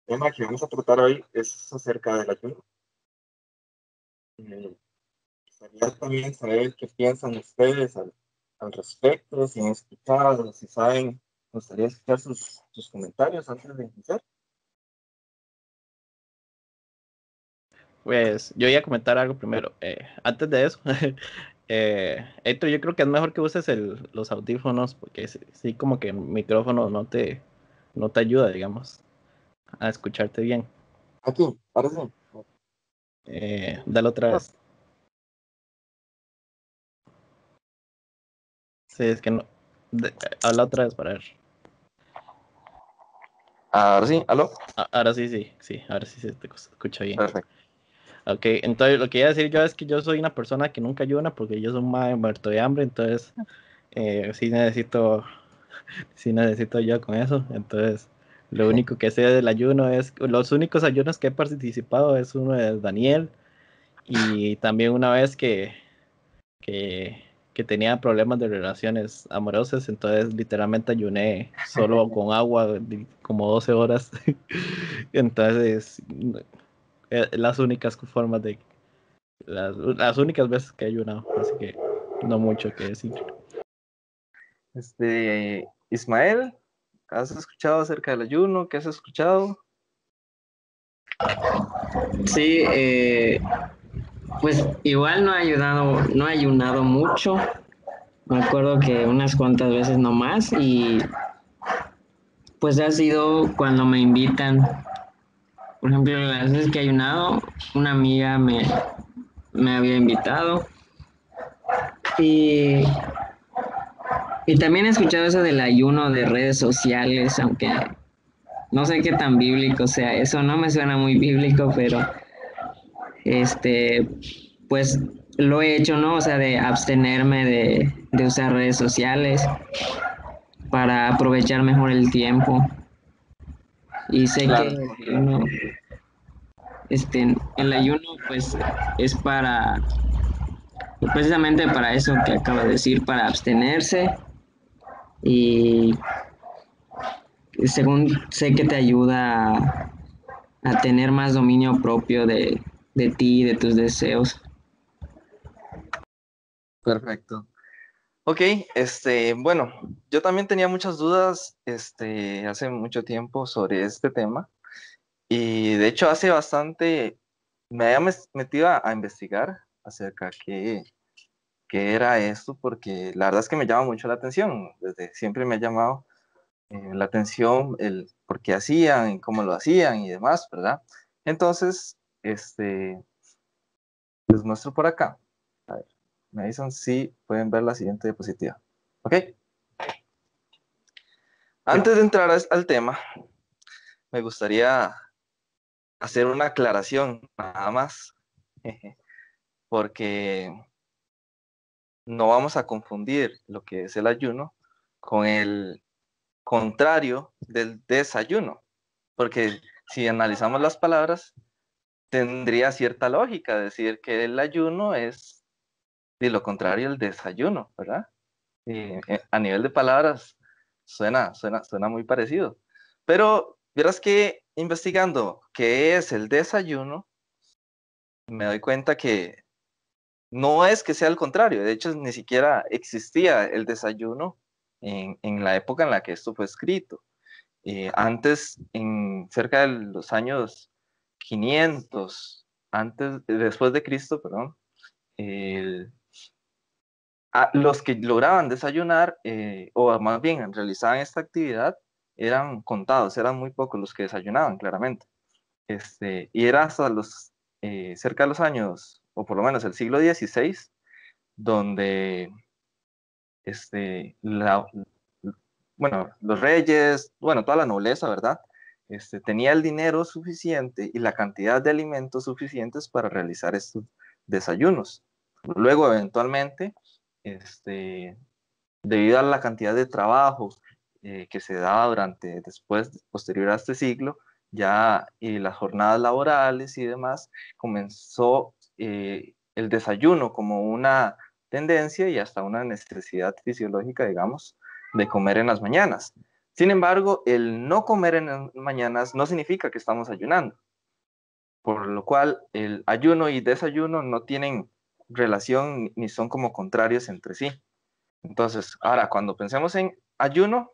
tema que vamos a tratar hoy es acerca del ayuno. Quería también saber qué piensan ustedes al respecto, si han escuchado, si saben. Me gustaría escuchar sus comentarios antes de iniciar. Pues yo iba a comentar algo primero. Antes de eso, Héctor, yo creo que es mejor que uses los audífonos porque sí, como que el micrófono no te ayuda, digamos, a escucharte bien. Aquí, ahora sí. Dale otra vez. Sí, es que no. Habla otra vez para ver. Ahora sí, ¿aló? Ahora sí, ahora sí se te escucha bien. Perfecto. Ok, entonces lo que iba a decir yo es que yo soy una persona que nunca ayuna porque yo soy un mae muerto de hambre, entonces sí necesito yo con eso. Entonces, lo único que sé del ayuno los únicos ayunos que he participado es uno de Daniel y también una vez que, que tenía problemas de relaciones amorosas, entonces literalmente ayuné solo con agua como 12 horas. Entonces, las únicas formas las únicas veces que he ayunado, así que no mucho que decir. Ismael, ¿has escuchado acerca del ayuno? ¿Qué has escuchado? Sí, pues igual no he ayunado mucho. Me acuerdo que unas cuantas veces nomás y pues ha sido cuando me invitan. Por ejemplo, las veces que he ayunado, una amiga me había invitado y, y también he escuchado eso del ayuno de redes sociales, aunque no sé qué tan bíblico sea eso, no me suena muy bíblico, pero este, pues lo he hecho, ¿no? O sea, de abstenerme de usar redes sociales para aprovechar mejor el tiempo. Y sé Claro. que el ayuno pues es precisamente para eso que acabo de decir, para abstenerse y según sé que te ayuda a tener más dominio propio de ti, de tus deseos. Perfecto. Ok, bueno, yo también tenía muchas dudas, hace mucho tiempo sobre este tema y de hecho hace bastante me había metido a investigar acerca qué era esto porque la verdad es que me llama mucho la atención, desde siempre me ha llamado la atención el por qué hacían, cómo lo hacían y demás, ¿verdad? Entonces, les muestro por acá. A ver, me dicen si pueden ver la siguiente diapositiva. ¿Ok? Antes de entrar al tema, me gustaría hacer una aclaración nada más, porque no vamos a confundir lo que es el ayuno con el contrario del desayuno, porque si analizamos las palabras, tendría cierta lógica decir que el ayuno es de lo contrario el desayuno, ¿verdad? A nivel de palabras suena muy parecido. Pero verás que investigando qué es el desayuno, me doy cuenta que no es que sea el contrario. De hecho, ni siquiera existía el desayuno en la época en la que esto fue escrito. Antes, cerca de los años 500, después de Cristo, perdón, el- los que lograban desayunar, o más bien realizaban esta actividad, eran contados, eran muy pocos los que desayunaban, claramente. Y era hasta cerca de los años, o por lo menos el siglo XVI, donde bueno, los reyes, bueno, toda la nobleza, ¿verdad? Tenía el dinero suficiente y la cantidad de alimentos suficientes para realizar estos desayunos. Luego, eventualmente, debido a la cantidad de trabajo que se daba posterior a este siglo, ya y las jornadas laborales y demás, comenzó el desayuno como una tendencia y hasta una necesidad fisiológica, digamos, de comer en las mañanas. Sin embargo, el no comer en las mañanas no significa que estamos ayunando, por lo cual el ayuno y desayuno no tienen relación ni son como contrarios entre sí. Entonces, ahora, cuando pensemos en ayuno,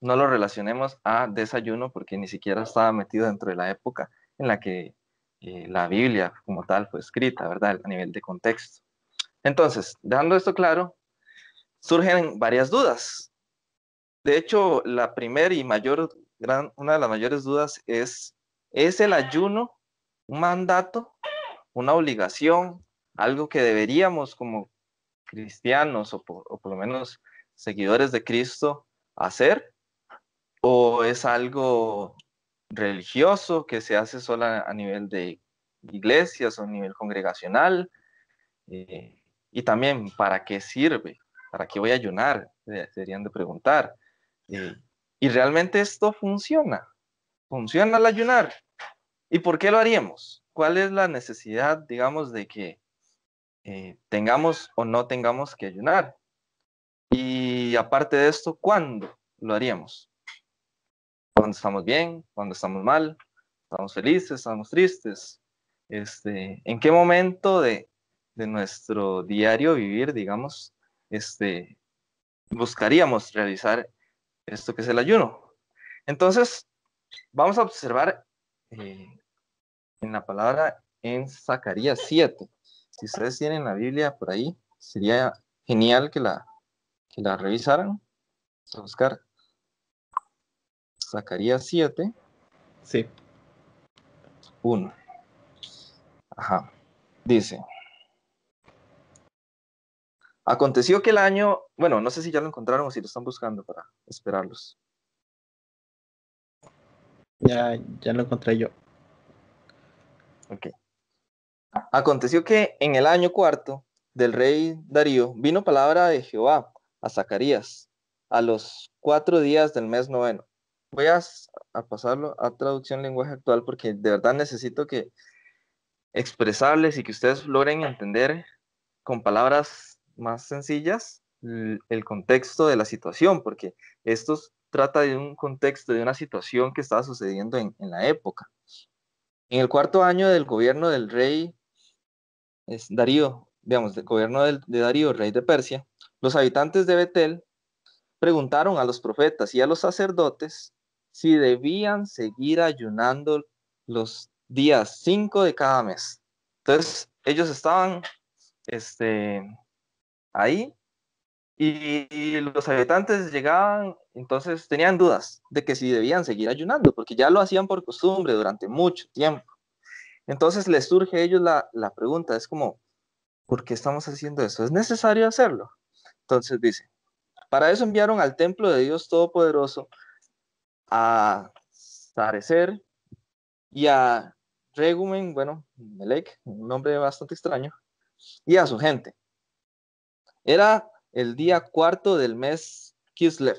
no lo relacionemos a desayuno porque ni siquiera estaba metido dentro de la época en la que la Biblia como tal fue escrita, ¿verdad? A nivel de contexto. Entonces, dejando esto claro, surgen varias dudas. De hecho, la primera y una de las mayores dudas ¿es el ayuno un mandato, una obligación, algo que deberíamos como cristianos o por lo menos seguidores de Cristo hacer? ¿O es algo religioso que se hace solo a nivel de iglesias o a nivel congregacional? Y también, ¿para qué sirve? ¿Para qué voy a ayunar? Deberían de preguntar. Eh, ¿Y realmente esto funciona? ¿Funciona el ayunar? ¿Y por qué lo haríamos? ¿Cuál es la necesidad, digamos, de que tengamos o no tengamos que ayunar? Y aparte de esto, ¿cuándo lo haríamos? ¿Cuándo estamos bien? ¿Cuándo estamos mal? ¿Estamos felices? ¿Estamos tristes? ¿En qué momento de nuestro diario vivir, digamos, buscaríamos realizar esto que es el ayuno? Entonces, vamos a observar en la palabra en Zacarías 7. Si ustedes tienen la Biblia por ahí, sería genial que la revisaran. Vamos a buscar Zacarías 7, Sí. 1. Ajá. Dice, aconteció que el año, bueno, no sé si ya lo encontraron o si lo están buscando para esperarlos. Ya lo encontré yo. Ok. Aconteció que en el año cuarto del rey Darío vino palabra de Jehová a Zacarías a los 4 días del mes noveno. Voy a pasarlo a traducción lenguaje actual porque de verdad necesito que expresarles y que ustedes logren entender con palabras más sencillas el contexto de la situación, porque esto trata de un contexto, de una situación que estaba sucediendo en la época. En el cuarto año del gobierno del rey Darío, digamos, del gobierno de Darío, rey de Persia, los habitantes de Betel preguntaron a los profetas y a los sacerdotes si debían seguir ayunando los días 5 de cada mes. Entonces, ellos estaban ahí y los habitantes llegaban, entonces tenían dudas de que si debían seguir ayunando, porque ya lo hacían por costumbre durante mucho tiempo. Entonces les surge a ellos la pregunta, es como, ¿por qué estamos haciendo eso? ¿Es necesario hacerlo? Entonces dice, para eso enviaron al templo de Dios Todopoderoso a Sarecer y a Regumen, bueno, Melech, un nombre bastante extraño, y a su gente. Era el día cuarto del mes Kislev.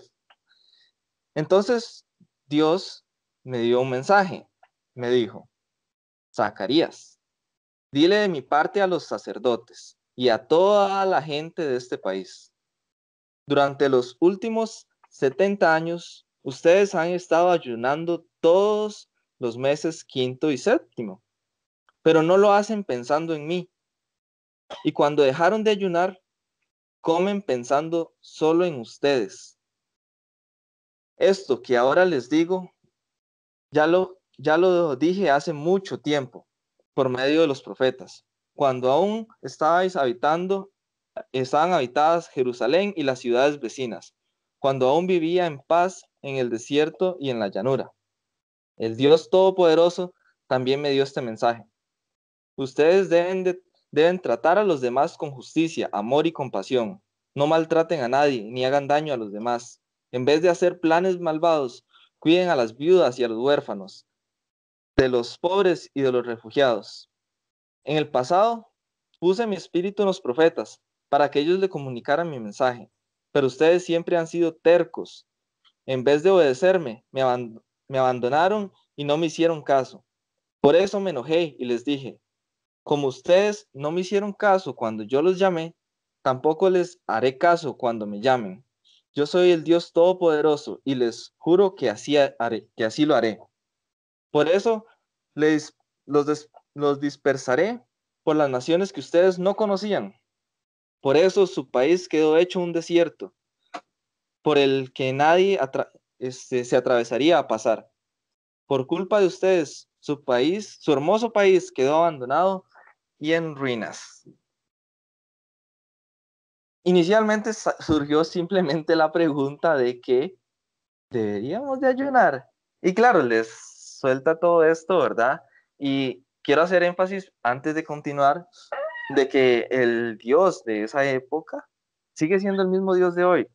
Entonces Dios me dio un mensaje, me dijo, Zacarías, dile de mi parte a los sacerdotes y a toda la gente de este país. Durante los últimos 70 años, ustedes han estado ayunando todos los meses quinto y séptimo, pero no lo hacen pensando en mí. Y cuando dejaron de ayunar, comen pensando solo en ustedes. Esto que ahora les digo, ya lo dije hace mucho tiempo por medio de los profetas, cuando aún estaban habitadas Jerusalén y las ciudades vecinas, cuando aún vivía en paz en el desierto y en la llanura. El Dios Todopoderoso también me dio este mensaje. Ustedes deben tratar a los demás con justicia, amor y compasión. No maltraten a nadie ni hagan daño a los demás. En vez de hacer planes malvados, cuiden a las viudas y a los huérfanos, de los pobres y de los refugiados. En el pasado, puse mi espíritu en los profetas para que ellos le comunicaran mi mensaje, pero ustedes siempre han sido tercos. En vez de obedecerme, me abandonaron y no me hicieron caso. Por eso me enojé y les dije, como ustedes no me hicieron caso cuando yo los llamé, tampoco les haré caso cuando me llamen. yo soy el Dios Todopoderoso y les juro que que así lo haré. Por eso los dispersaré por las naciones que ustedes no conocían. Por eso su país quedó hecho un desierto, por el que nadie se atravesaría a pasar. Por culpa de ustedes, su país, su hermoso país, quedó abandonado y en ruinas. Inicialmente surgió simplemente la pregunta de que deberíamos de ayunar. Y claro, les suelta todo esto, ¿verdad? Y quiero hacer énfasis antes de continuar de que el Dios de esa época sigue siendo el mismo Dios de hoy.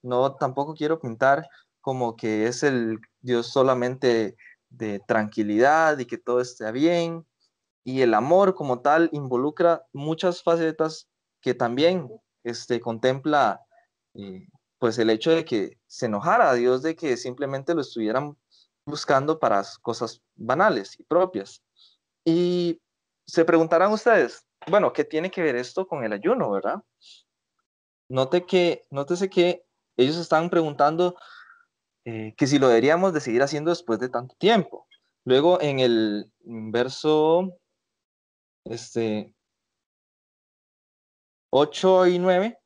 No, tampoco quiero pintar como que es el Dios solamente de tranquilidad y que todo esté bien. Y el amor como tal involucra muchas facetas que también contempla pues el hecho de que se enojara a Dios de que simplemente lo estuvieran buscando para cosas banales y propias. Y se preguntarán ustedes, bueno, ¿qué tiene que ver esto con el ayuno, verdad? Nótese que ellos están preguntando que si lo deberíamos de seguir haciendo después de tanto tiempo. Luego en el verso este, 8 y 9,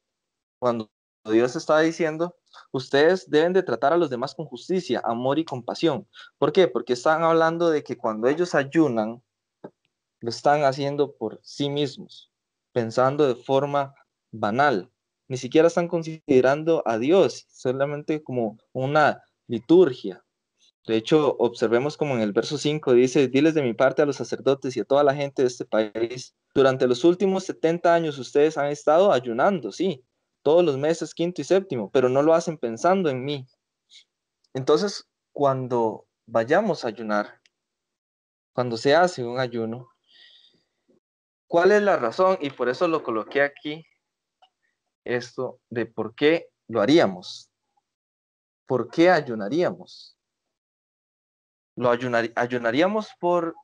cuando Dios está diciendo, ustedes deben de tratar a los demás con justicia, amor y compasión. ¿Por qué? Porque están hablando de que cuando ellos ayunan, lo están haciendo por sí mismos, pensando de forma banal. Ni siquiera están considerando a Dios solamente como una liturgia. De hecho, observemos como en el verso 5 dice, diles de mi parte a los sacerdotes y a toda la gente de este país, durante los últimos 70 años ustedes han estado ayunando, sí, todos los meses, quinto y séptimo, pero no lo hacen pensando en mí. Entonces, cuando vayamos a ayunar, cuando se hace un ayuno, ¿cuál es la razón? Y por eso lo coloqué aquí, esto de por qué lo haríamos, por qué ayunaríamos. Ayunaríamos por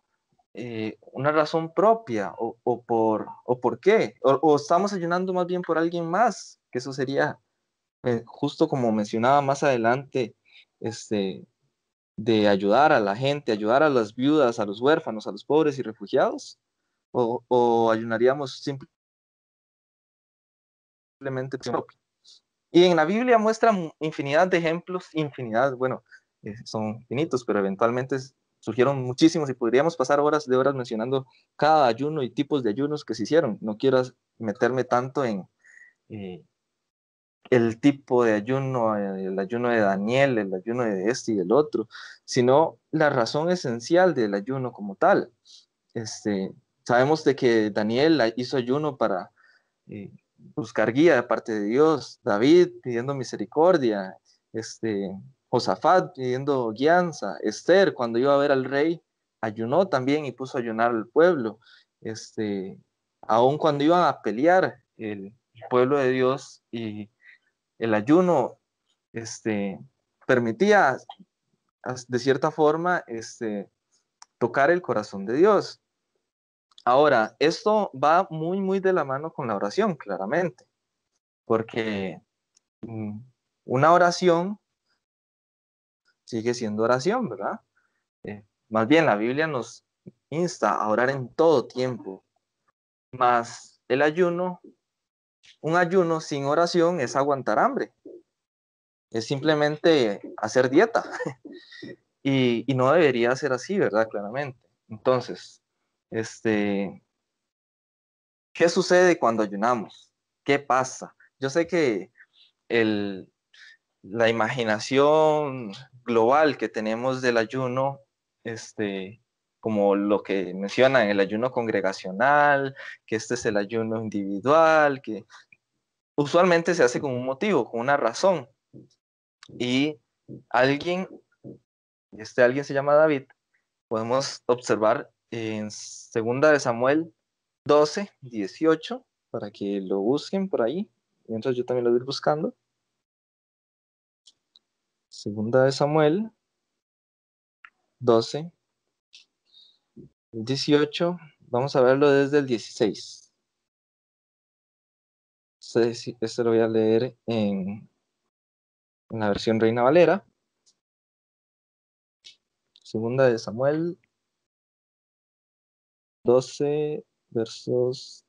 una razón propia o por qué, o estamos ayunando más bien por alguien más, que eso sería justo como mencionaba más adelante, de ayudar a la gente, ayudar a las viudas, a los huérfanos, a los pobres y refugiados, o ayunaríamos simplemente propio. Y en la Biblia muestra infinidad de ejemplos, infinidad, bueno, son finitos, pero eventualmente surgieron muchísimos y podríamos pasar horas de horas mencionando cada ayuno y tipos de ayunos que se hicieron. No quiero meterme tanto en eh, el tipo de ayuno, el ayuno de Daniel, el ayuno de este y del otro, sino la razón esencial del ayuno como tal. Sabemos de que Daniel hizo ayuno para buscar guía de parte de Dios, David pidiendo misericordia, Josafat pidiendo guianza, Esther cuando iba a ver al rey ayunó también y puso a ayunar al pueblo, aun cuando iban a pelear el pueblo de Dios y el ayuno permitía de cierta forma tocar el corazón de Dios. Ahora, esto va muy, muy de la mano con la oración, claramente, porque mm, una oración sigue siendo oración, ¿verdad? Más bien, la Biblia nos insta a orar en todo tiempo, más el ayuno, un ayuno sin oración es aguantar hambre, es simplemente hacer dieta, y no debería ser así, ¿verdad? Claramente. Entonces, este, ¿qué sucede cuando ayunamos? ¿Qué pasa? Yo sé que el, la imaginación global que tenemos del ayuno, como lo que mencionan, el ayuno congregacional, que este es el ayuno individual, que usualmente se hace con un motivo, con una razón. Y alguien, alguien se llama David, podemos observar en segunda de Samuel 12:18, para que lo busquen por ahí, mientras yo también lo voy buscando. Segunda de Samuel 12:18, vamos a verlo desde el 16. Este lo voy a leer en en la versión Reina Valera. Segunda de Samuel 12, versos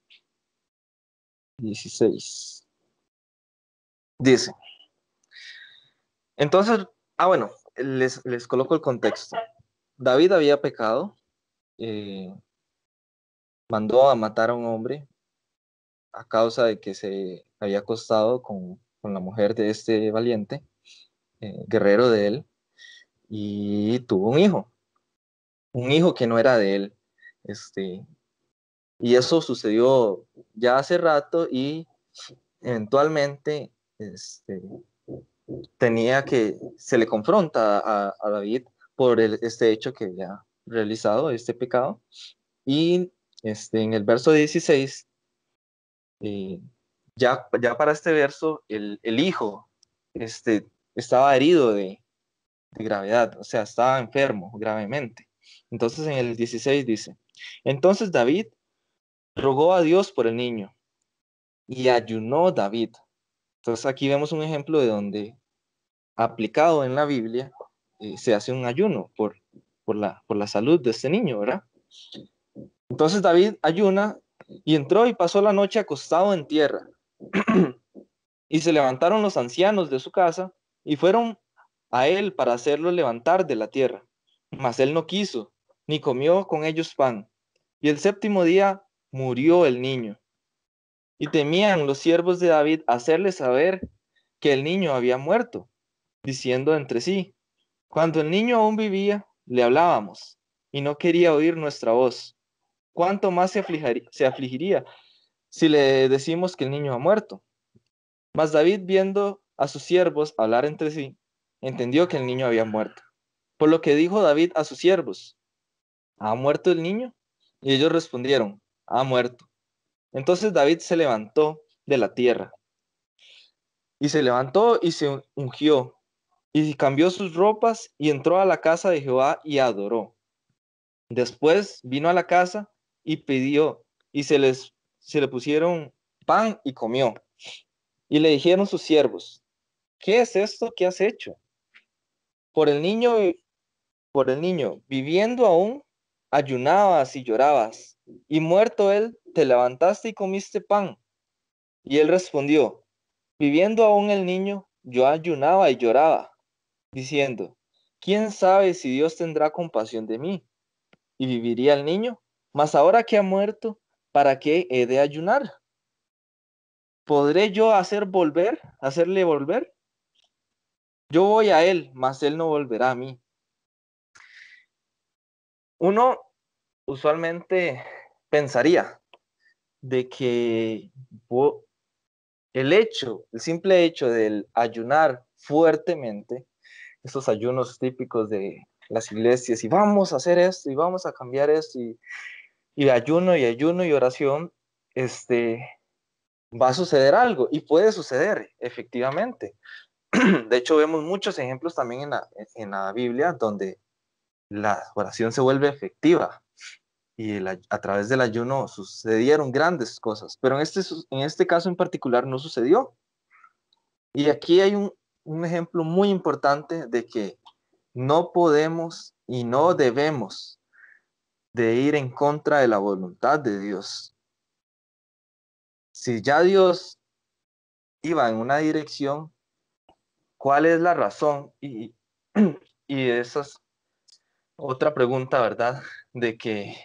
16. Dice, entonces, bueno, les coloco el contexto. David había pecado, eh, mandó a matar a un hombre a causa de que se había acostado con la mujer de este valiente, guerrero de él, y tuvo un hijo que no era de él. Este, y eso sucedió ya hace rato y eventualmente se le confronta a David por este hecho que había realizado, este pecado. Y en el verso 16, eh, ya para este verso, el hijo estaba herido de gravedad, o sea, estaba enfermo gravemente. Entonces en el 16 dice, entonces David rogó a Dios por el niño y ayunó David. Entonces aquí vemos un ejemplo de donde aplicado en la Biblia se hace un ayuno por la salud de este niño, ¿verdad? Entonces David ayuna y entró y pasó la noche acostado en tierra. Y se levantaron los ancianos de su casa y fueron a él para hacerlo levantar de la tierra. Mas él no quiso, ni comió con ellos pan. Y el séptimo día murió el niño. Y temían los siervos de David hacerle saber que el niño había muerto, diciendo entre sí, cuando el niño aún vivía, le hablábamos, y no quería oír nuestra voz. ¿Cuánto más se afligiría si le decimos que el niño ha muerto? Mas David, viendo a sus siervos hablar entre sí, entendió que el niño había muerto. Por lo que dijo David a sus siervos, ¿ha muerto el niño? Y ellos respondieron, ha muerto. Entonces David se levantó de la tierra, y se levantó y se ungió, y cambió sus ropas, y entró a la casa de Jehová y adoró. Después vino a la casa y pidió, y se le pusieron pan y comió. Y le dijeron sus siervos, ¿qué es esto que has hecho? Por el niño, por el niño, viviendo aún, ayunabas y llorabas, y muerto él, te levantaste y comiste pan. Y él respondió, viviendo aún el niño, yo ayunaba y lloraba, diciendo, ¿quién sabe si Dios tendrá compasión de mí? Y viviría el niño. Mas ahora que ha muerto, ¿para qué he de ayunar? ¿Podré yo hacerle volver? Yo voy a él, mas él no volverá a mí. Uno usualmente pensaría de que el simple hecho del ayunar fuertemente, esos ayunos típicos de las iglesias, y vamos a hacer esto, y vamos a cambiar esto, y ayuno y oración, va a suceder algo, y puede suceder, efectivamente. De hecho, vemos muchos ejemplos también en la Biblia donde la oración se vuelve efectiva y a través del ayuno sucedieron grandes cosas, pero en este caso en particular no sucedió. Y aquí hay un ejemplo muy importante de que no podemos y no debemos de ir en contra de la voluntad de Dios. Si ya Dios iba en una dirección, ¿cuál es la razón? Y esa es otra pregunta, ¿verdad? De que,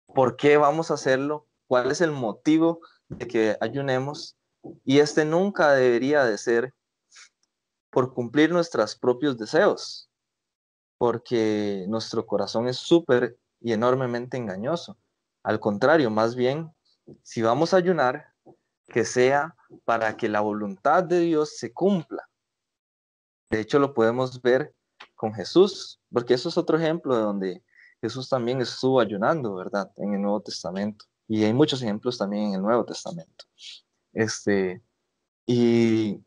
¿por qué vamos a hacerlo? ¿Cuál es el motivo de que ayunemos? Y nunca debería de ser por cumplir nuestros propios deseos, porque nuestro corazón es súper y enormemente engañoso. Al contrario, más bien, si vamos a ayunar, que sea para que la voluntad de Dios se cumpla. De hecho, lo podemos ver con Jesús, porque eso es otro ejemplo de donde Jesús también estuvo ayunando, ¿verdad? En el Nuevo Testamento. Y hay muchos ejemplos también en el Nuevo Testamento. Y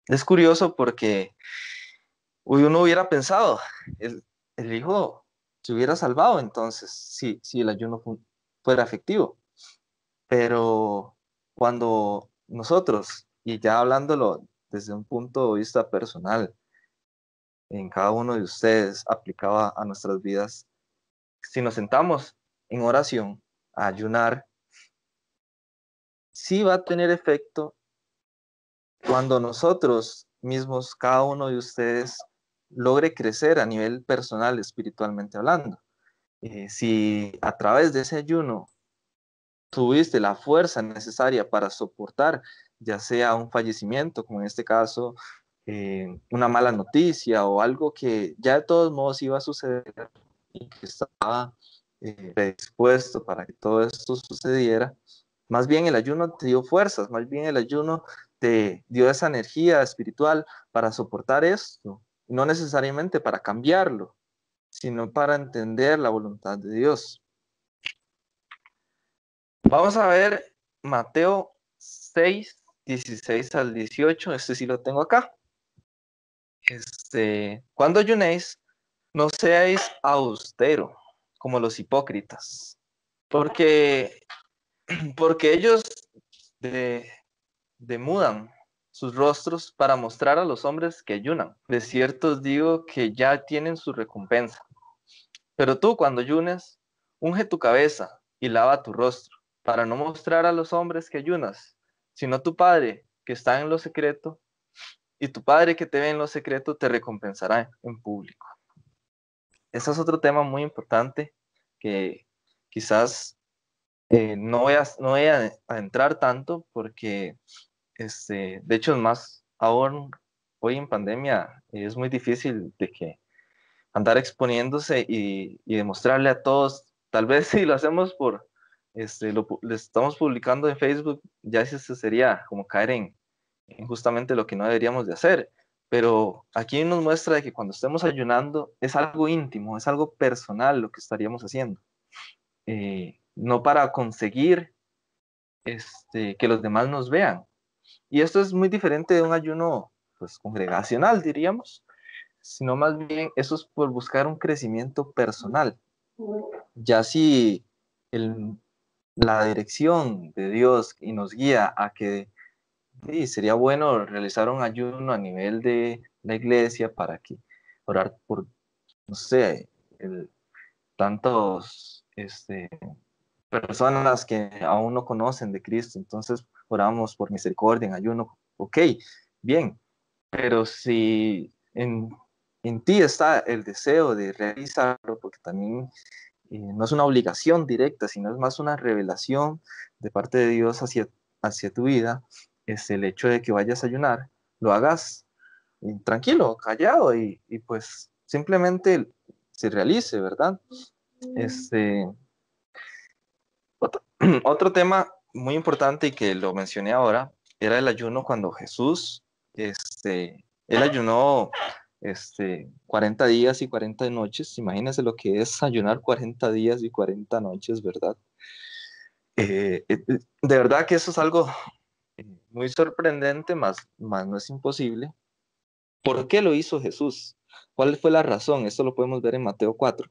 es curioso porque uno hubiera pensado, el Hijo se hubiera salvado entonces, si el ayuno fuera efectivo. Pero cuando nosotros, y ya hablándolo desde un punto de vista personal, en cada uno de ustedes aplicaba a nuestras vidas. Si nos sentamos en oración a ayunar, sí va a tener efecto cuando nosotros mismos, cada uno de ustedes, logre crecer a nivel personal, espiritualmente hablando. Si a través de ese ayuno tuviste la fuerza necesaria para soportar, ya sea un fallecimiento, como en este caso, una mala noticia o algo que ya de todos modos iba a suceder y que estaba predispuesto para que todo esto sucediera, más bien el ayuno te dio fuerzas, más bien el ayuno te dio esa energía espiritual para soportar esto, no necesariamente para cambiarlo, sino para entender la voluntad de Dios. Vamos a ver Mateo 6, 16 al 18, este sí lo tengo acá. Cuando ayunéis, no seáis austero como los hipócritas, porque ellos demudan sus rostros para mostrar a los hombres que ayunan. De cierto os digo que ya tienen su recompensa. Pero tú, cuando ayunes, unge tu cabeza y lava tu rostro, para no mostrar a los hombres que ayunas, sino tu Padre que está en lo secreto, y tu Padre que te ve en lo secreto te recompensará en público. Ese es otro tema muy importante que quizás no voy a entrar tanto porque, de hecho, es más, aún hoy en pandemia es muy difícil de que andar exponiéndose y demostrarle a todos, tal vez si lo hacemos le estamos publicando en Facebook, ya eso sería como caer en justamente lo que no deberíamos de hacer. Pero aquí nos muestra de que cuando estemos ayunando es algo íntimo, es algo personal lo que estaríamos haciendo. No para conseguir que los demás nos vean. Y esto es muy diferente de un ayuno pues, congregacional, diríamos, sino más bien eso es por buscar un crecimiento personal. Ya si la dirección de Dios y nos guía a que sí, sería bueno realizar un ayuno a nivel de la iglesia para que orar por, no sé, tantos personas que aún no conocen de Cristo, entonces oramos por misericordia en ayuno, ok, bien, pero si en ti está el deseo de realizarlo, porque también no es una obligación directa, sino es más una revelación de parte de Dios hacia tu vida, es el hecho de que vayas a ayunar, lo hagas tranquilo, callado y pues simplemente se realice, ¿verdad? Otro, otro tema muy importante y que lo mencioné ahora era el ayuno cuando Jesús, él ayunó 40 días y 40 noches. Imagínense lo que es ayunar 40 días y 40 noches, ¿verdad? De verdad que eso es algo muy sorprendente, más no es imposible. ¿Por qué lo hizo Jesús? ¿Cuál fue la razón? Esto lo podemos ver en Mateo 4.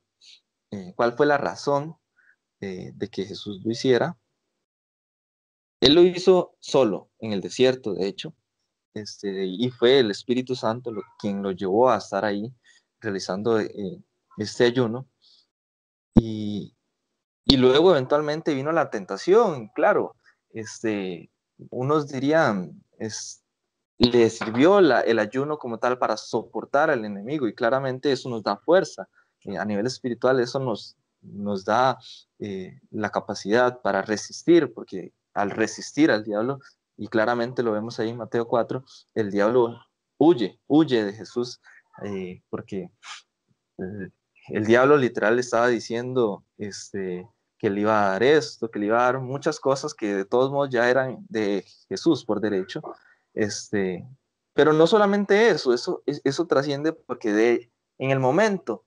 ¿Cuál fue la razón de que Jesús lo hiciera? Él lo hizo solo, en el desierto, de hecho, y fue el Espíritu Santo quien lo llevó a estar ahí realizando este ayuno. Y, y luego eventualmente vino la tentación, claro, unos dirían, le sirvió el ayuno como tal para soportar al enemigo y claramente eso nos da fuerza. A nivel espiritual eso nos da la capacidad para resistir, porque al resistir al diablo, y claramente lo vemos ahí en Mateo 4, el diablo huye de Jesús, porque eh, el diablo literal le estaba diciendo que le iba a dar esto, que le iba a dar muchas cosas que de todos modos ya eran de Jesús por derecho. Este, pero no solamente eso trasciende porque en el momento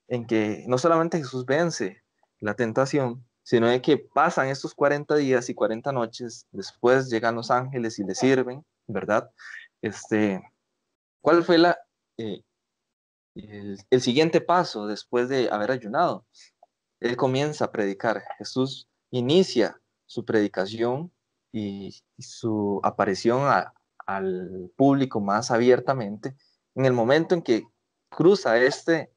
en que no solamente Jesús vence la tentación, sino de que pasan estos 40 días y 40 noches, después llegan los ángeles y le sirven, ¿verdad? ¿Cuál fue eh, el siguiente paso después de haber ayunado? Él comienza a predicar. Jesús inicia su predicación y su aparición al público más abiertamente en el momento en que cruza esta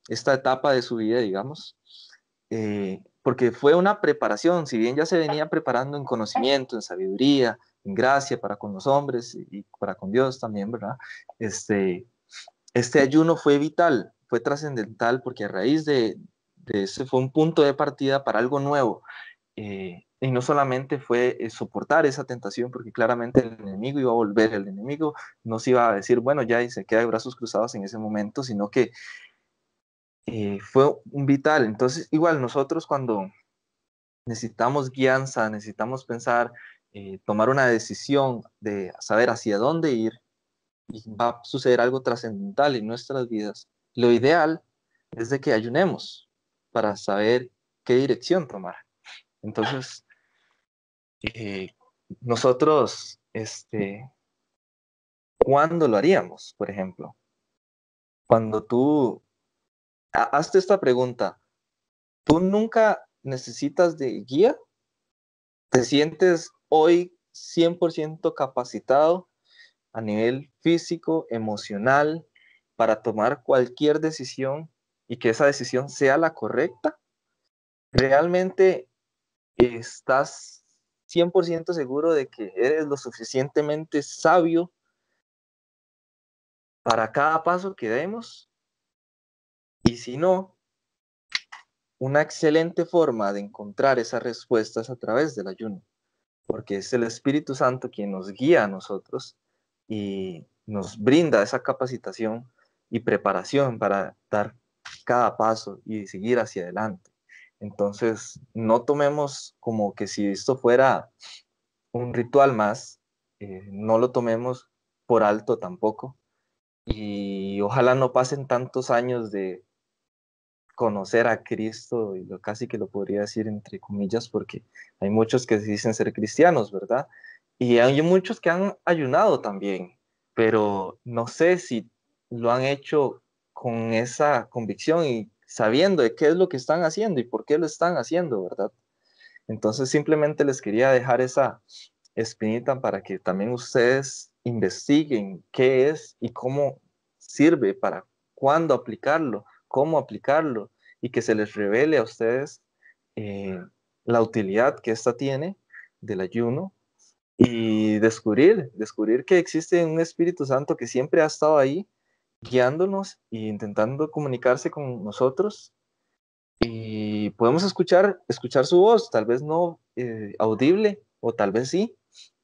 etapa de su vida, digamos, porque fue una preparación, si bien ya se venía preparando en conocimiento, en sabiduría, en gracia para con los hombres y para con Dios también, ¿verdad? Este ayuno fue vital, fue trascendental, porque a raíz de ese fue un punto de partida para algo nuevo. Y no solamente fue soportar esa tentación, porque claramente el enemigo iba a volver, el enemigo no se iba a decir, bueno, ya y se queda de brazos cruzados en ese momento, sino que fue un vital. Entonces, igual nosotros cuando necesitamos guianza, necesitamos pensar, tomar una decisión de saber hacia dónde ir, y va a suceder algo trascendental en nuestras vidas, lo ideal es de que ayunemos para saber qué dirección tomar. Entonces, eh, nosotros, ¿cuándo lo haríamos? Por ejemplo, cuando tú, hazte esta pregunta, ¿tú nunca necesitas de guía? ¿Te sientes hoy 100% capacitado a nivel físico, emocional, para tomar cualquier decisión y que esa decisión sea la correcta? ¿Realmente estás 100% seguro de que eres lo suficientemente sabio para cada paso que demos? Y si no, una excelente forma de encontrar esas respuestas a través del ayuno, porque es el Espíritu Santo quien nos guía a nosotros y nos brinda esa capacitación y preparación para dar cada paso y seguir hacia adelante. Entonces, no tomemos como que si esto fuera un ritual más, no lo tomemos por alto tampoco, y ojalá no pasen tantos años de conocer a Cristo, y casi que lo podría decir entre comillas, porque hay muchos que dicen ser cristianos, ¿verdad? Y hay muchos que han ayunado también, pero no sé si lo han hecho con esa convicción y sabiendo de qué es lo que están haciendo y por qué lo están haciendo, ¿verdad? Entonces simplemente les quería dejar esa espinita para que también ustedes investiguen qué es y cómo sirve, para cuándo aplicarlo, cómo aplicarlo, y que se les revele a ustedes eh, la utilidad que ésta tiene del ayuno, y descubrir que existe un Espíritu Santo que siempre ha estado ahí guiándonos e intentando comunicarse con nosotros, y podemos escuchar su voz, tal vez no audible, o tal vez sí,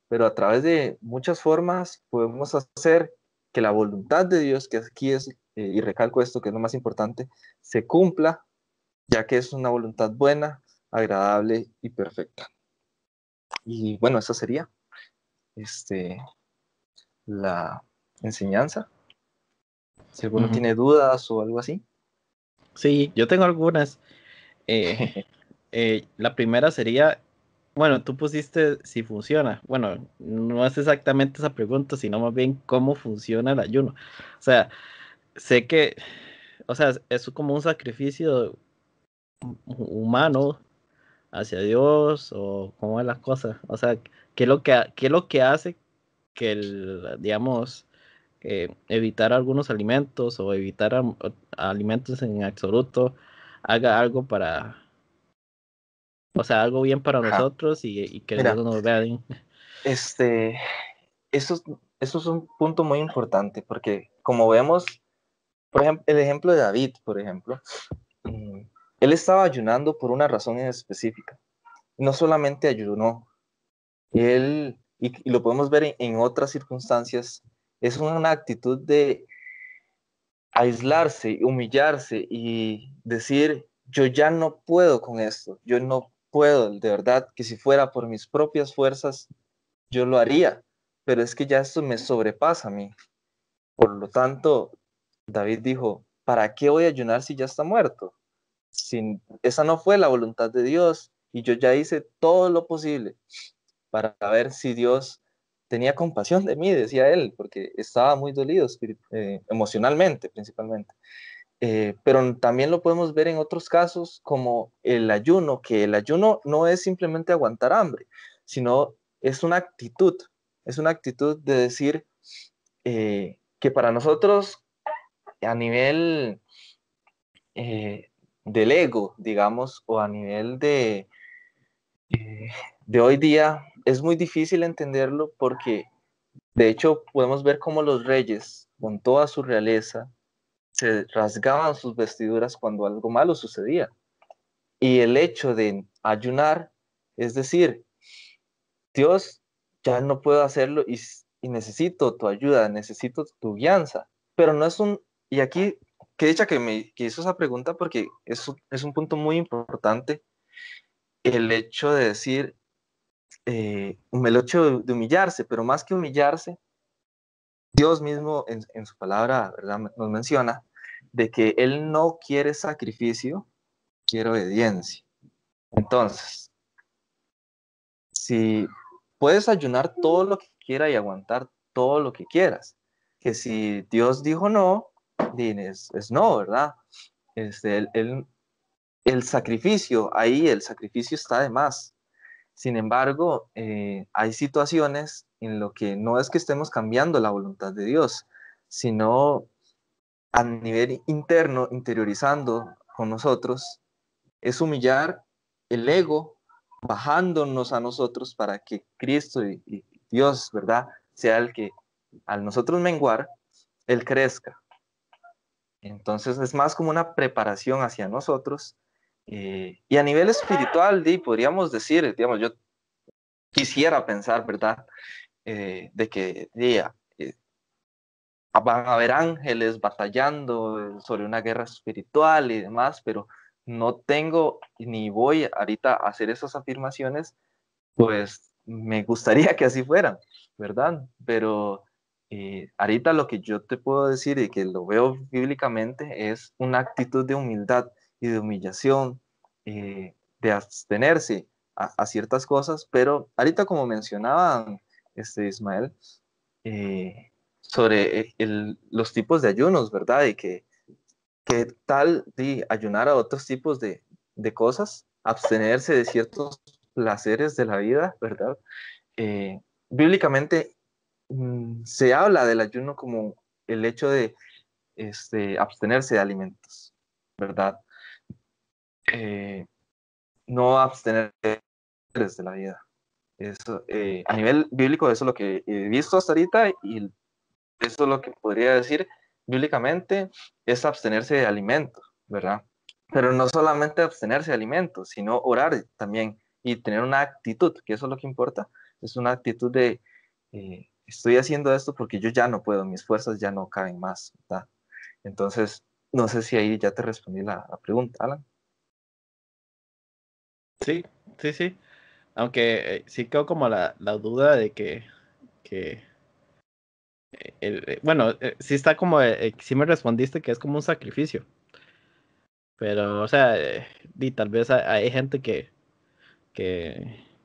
pero a través de muchas formas podemos hacer que la voluntad de Dios, que aquí es, y recalco esto que es lo más importante, se cumpla, ya que es una voluntad buena, agradable y perfecta. Y bueno, esa sería la enseñanza. Si alguno tiene dudas o algo así. Sí, yo tengo algunas. La primera sería, bueno, tú pusiste si funciona. Bueno, no es exactamente esa pregunta, sino más bien cómo funciona el ayuno. O sea, sé que, o sea, es como un sacrificio humano hacia Dios o cómo es la cosa. O sea, qué es lo que hace que digamos, evitar algunos alimentos o evitar alimentos en absoluto haga algo para, o sea, algo bien para Ajá. nosotros y que Dios Mira, nos vea bien. este, eso es un punto muy importante, porque como vemos, por ejemplo, el ejemplo de David, por ejemplo, mm, él estaba ayunando por una razón en específica. No solamente ayunó, y lo podemos ver en otras circunstancias, es una actitud de aislarse, humillarse y decir, yo ya no puedo con esto, yo no puedo, de verdad, que si fuera por mis propias fuerzas, yo lo haría, pero es que ya esto me sobrepasa a mí. Por lo tanto, David dijo, ¿para qué voy a ayunar si ya está muerto? Esa no fue la voluntad de Dios, y yo ya hice todo lo posible para ver si Dios tenía compasión de mí, decía él, porque estaba muy dolido emocionalmente principalmente. Pero también lo podemos ver en otros casos como el ayuno, que el ayuno no es simplemente aguantar hambre, sino es una actitud. es una actitud de decir que para nosotros a nivel del ego, digamos, o a nivel eh, de hoy día, es muy difícil entenderlo porque de hecho podemos ver cómo los reyes, con toda su realeza, se rasgaban sus vestiduras cuando algo malo sucedía. Y el hecho de ayunar, es decir, Dios, ya no puedo hacerlo y necesito tu ayuda, necesito tu guianza. Pero no es y aquí, que dicha que hizo esa pregunta porque es un punto muy importante, el hecho de decir, el hecho de humillarse, pero más que humillarse, Dios mismo en su palabra, ¿verdad? Nos menciona de que Él no quiere sacrificio, quiere obediencia. Entonces, si puedes ayunar todo lo que quieras y aguantar todo lo que quieras, que si Dios dijo no, es no, ¿verdad? El sacrificio, ahí el sacrificio está de más. Sin embargo, hay situaciones en lo que no es que estemos cambiando la voluntad de Dios, sino a nivel interno, interiorizando con nosotros, es humillar el ego, bajándonos a nosotros para que Cristo y Dios, ¿verdad? Sea el que al nosotros menguar, Él crezca. Entonces es más como una preparación hacia nosotros. Y a nivel espiritual, podríamos decir, digamos, yo quisiera pensar, ¿verdad? De que van a haber ángeles batallando sobre una guerra espiritual y demás, pero no tengo ni voy ahorita a hacer esas afirmaciones, pues me gustaría que así fueran, ¿verdad? Pero ahorita lo que yo te puedo decir y que lo veo bíblicamente es una actitud de humildad y de humillación, de abstenerse a ciertas cosas, pero ahorita como mencionaba Ismael, sobre los tipos de ayunos, ¿verdad? Y que tal de ayunar a otros tipos de cosas, abstenerse de ciertos placeres de la vida, ¿verdad? Bíblicamente se habla del ayuno como el hecho de abstenerse de alimentos, ¿verdad? Eh, no abstenerse de la vida. Eso, a nivel bíblico, eso es lo que he visto hasta ahorita y eso es lo que podría decir bíblicamente, es abstenerse de alimentos, ¿verdad? Pero no solamente abstenerse de alimentos, sino orar también y tener una actitud, que eso es lo que importa, es una actitud de, estoy haciendo esto porque yo ya no puedo, mis fuerzas ya no caben más, ¿verdad? Entonces, no sé si ahí ya te respondí la pregunta, Alan. Sí, sí, sí. Aunque sí quedó como la duda de que bueno, sí está como, sí me respondiste que es como un sacrificio, pero, o sea, tal vez hay gente que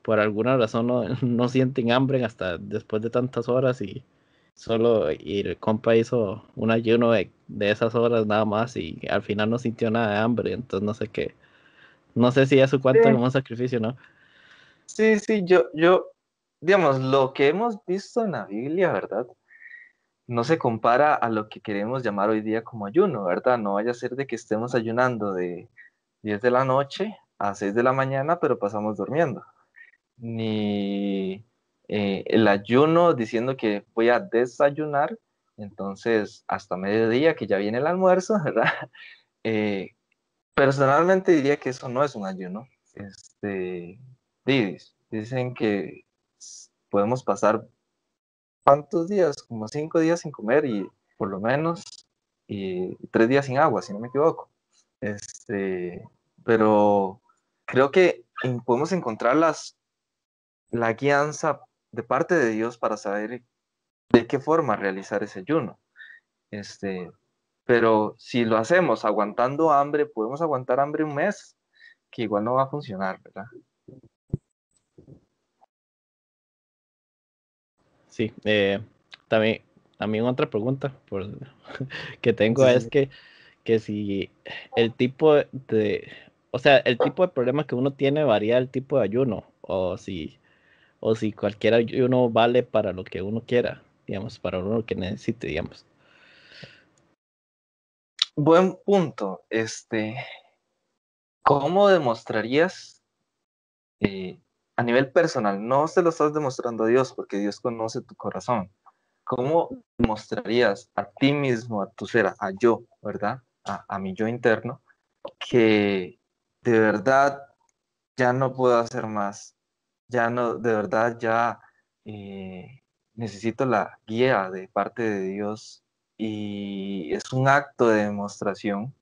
por alguna razón no, no sienten hambre hasta después de tantas horas y el compa hizo un ayuno de esas horas nada más y al final no sintió nada de hambre, entonces no sé qué, no sé si eso Sí, cuenta como un sacrificio, ¿no? sí, sí, digamos, lo que hemos visto en la Biblia, ¿verdad? No se compara a lo que queremos llamar hoy día como ayuno, ¿verdad? No vaya a ser de que estemos ayunando de 10 de la noche a 6 de la mañana, pero pasamos durmiendo. Ni el ayuno diciendo que voy a desayunar, entonces hasta mediodía que ya viene el almuerzo, ¿verdad? Eh, Personalmente diría que eso no es un ayuno. Dicen que podemos pasar ¿cuántos días? Como 5 días sin comer y por lo menos y 3 días sin agua, si no me equivoco. Este, pero creo que podemos encontrar la guianza de parte de Dios para saber de qué forma realizar ese ayuno. Este, pero si lo hacemos aguantando hambre, podemos aguantar hambre un mes, que igual no va a funcionar, ¿verdad? Sí, también, también otra pregunta que tengo Sí, sí, es sí. que si el tipo o sea, el tipo de problema que uno tiene varía el tipo de ayuno, o si cualquier ayuno vale para lo que uno quiera, digamos, para uno lo que necesite, digamos. Buen punto. ¿Cómo demostrarías a nivel personal? No se lo estás demostrando a Dios, porque Dios conoce tu corazón. ¿Cómo demostrarías a ti mismo, a tu ser, a yo, ¿verdad? A mi yo interno, que de verdad ya no puedo hacer más? Ya no, de verdad ya necesito la guía de parte de Dios y es un acto de demostración.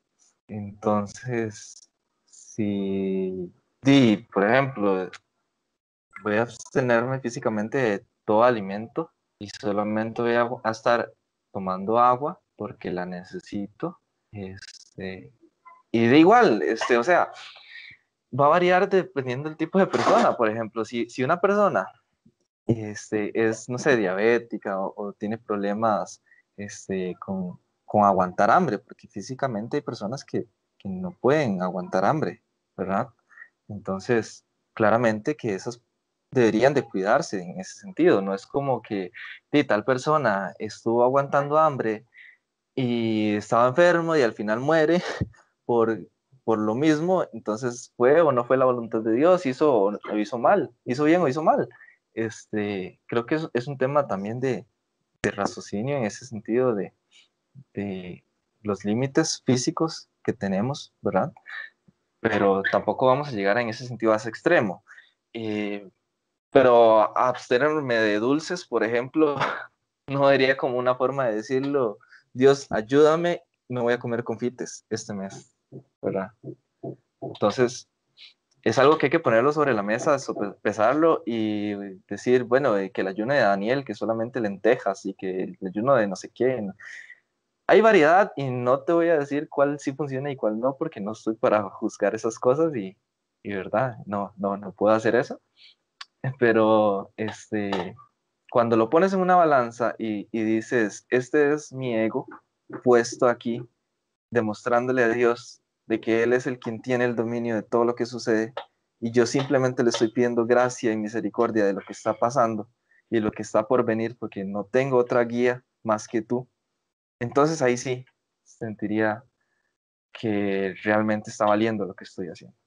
Entonces, si di, por ejemplo, voy a abstenerme físicamente de todo alimento y solamente voy a estar tomando agua porque la necesito, y de igual, o sea, va a variar dependiendo del tipo de persona. Por ejemplo, si una persona es, no sé, diabética o tiene problemas con aguantar hambre, porque físicamente hay personas que no pueden aguantar hambre, ¿verdad? Entonces, claramente que esas deberían de cuidarse en ese sentido. No es como que tal persona estuvo aguantando hambre y estaba enfermo y al final muere por, por lo mismo. Entonces, ¿fue o no fue la voluntad de Dios? ¿Hizo o hizo mal? ¿Hizo bien o hizo mal? Creo que es un tema también de raciocinio en ese sentido de los límites físicos que tenemos, ¿verdad? Pero tampoco vamos a llegar en ese sentido a ese extremo. Eh, pero abstenerme de dulces, por ejemplo, no sería como una forma de decirlo: Dios, ayúdame, me voy a comer confites este mes, ¿verdad? Entonces, es algo que hay que ponerlo sobre la mesa, pesarlo y decir, bueno, que el ayuno de Daniel, que solamente lentejas y que el ayuno de no sé qué. Hay variedad y no te voy a decir cuál sí funciona y cuál no, porque no estoy para juzgar esas cosas y verdad, no puedo hacer eso. Pero cuando lo pones en una balanza y dices, este es mi ego puesto aquí, demostrándole a Dios de que Él es el quien tiene el dominio de todo lo que sucede, y yo simplemente le estoy pidiendo gracia y misericordia de lo que está pasando y lo que está por venir, porque no tengo otra guía más que tú. Entonces ahí sí sentiría que realmente está valiendo lo que estoy haciendo.